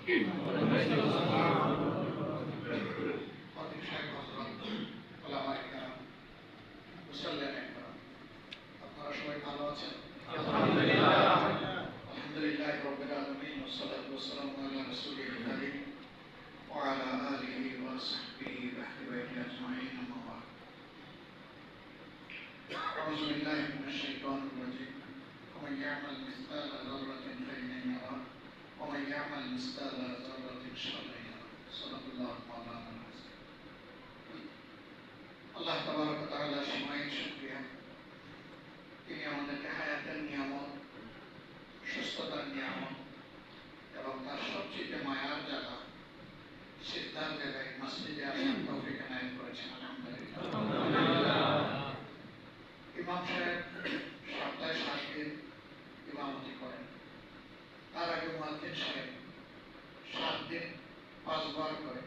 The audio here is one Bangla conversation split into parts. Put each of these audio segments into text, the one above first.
আপনারা সবাই ভালো আছেন? আলহামদুলিল্লাহ। আলহামদুলিল্লাহ রাব্বিল আলামিন ওয়াসসালাতু ওয়াসসালামু আলা রাসূলিল কারীম ওয়া আলা আলিহি ওয়া সাহবিহি ওয়া আহলি বাইতিহি আজমাইন আম্মা বা'দ। আউযু বিল্লাহি মিনাশ শাইতানির রাজীম। ওয়া মান ইয়া'মাল মিসকালা যাররাতিন খায়রান ইয়ারাহ ওয়া মান ইয়া'মাল মিসকালা যাররাতিন শাররান ইয়ারাহ। সাল্লাল্লাহু মাওলানা আলাইহি। আল্লাহ তাবারক ওয়া তাআলা সীমাহীন শুকরিয়া, তিনি আমাদেরকে হায়াতের নিয়ামত, সুস্থতার নিয়ামত এবং তার সবচেয়ে মায়ার জায়গা সিদ্ধার জায়গায় মসজিদে আসার তৌফিক এনায়েত করেছেন। আলহামদুলিল্লাহ। ইমাম সাহেব সপ্তাহে 7 দিন ইমামতি করেন। তার আগে মুয়াজ্জিন সাহেব 7 দিন 5 বার করে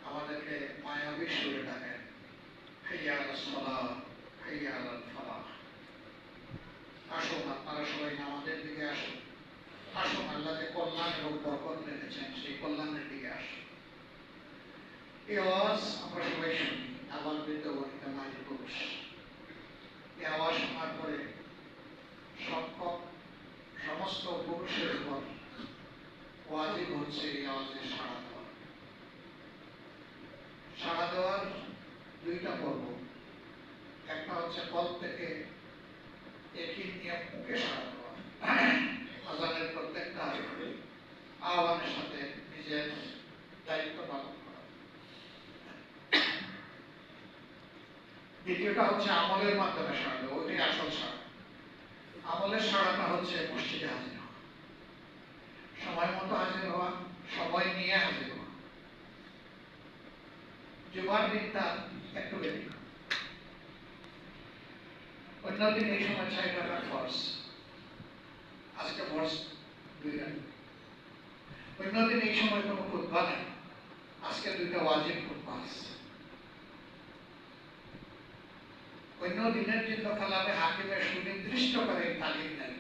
আমাদেরকে মায়াবী সুরে ডাকেন, হাইয়া আলাস সালাহ, হাইয়া আলাল ফালাহ। আসুন, আপনারা সবাই নামাজের দিকে আসুন। আসুন, আল্লাহ যে কল্যাণ এবং বরকত রেখেছেন সেই কল্যাণের দিকে আসুন। এই আওয়াজ আমরা সবাই শুনি, আবার বৃদ্ধ বনিতা নারী পুরুষ। এই আওয়াজ শোনার পরে সমস্ত পুরুষের উপর ওয়াজিব হচ্ছে এই আওয়াজে সাড়া দেওয়া। সাড়া দেওয়ার 2টা পর্ব। একটা হচ্ছে কল থেকে একই নিয়ম মুখে সাড়া দেওয়া, আজানের প্রত্যেকটা আহ্বানের সাথে নিজের দায়িত্ব পালন করা। দ্বিতীয়টা হচ্ছে আমলের মাধ্যমে সাড়া দেওয়া, ওইটাই আসল সাড়া। আমলের সাড়াটা হচ্ছে মসজিদে হাজির হওয়া, সময় মতো হাজির হওয়া, সময় নিয়ে হাজির হওয়া। জুমার দিনটা একটু বেশি, অন্যদিন এই সময় 6 টাকার ফরজ, আজকে ফরজ 2 টাকা। অন্যদিন এই সময় কোনো খুতবা নেই, আজকে 2টা ওয়াজিব খুতবা আছে। অন্য দিনের জন্য কালামে হাকিমের সুনির্দিষ্ট করে তালিম নেই,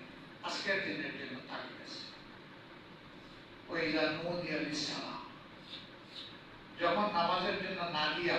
আজকের দিনের জন্য তালিম আছে। ওয়াইযা নুদিয়া লিস-সালাহ, যখন নামাজের জন্য নাদিয়া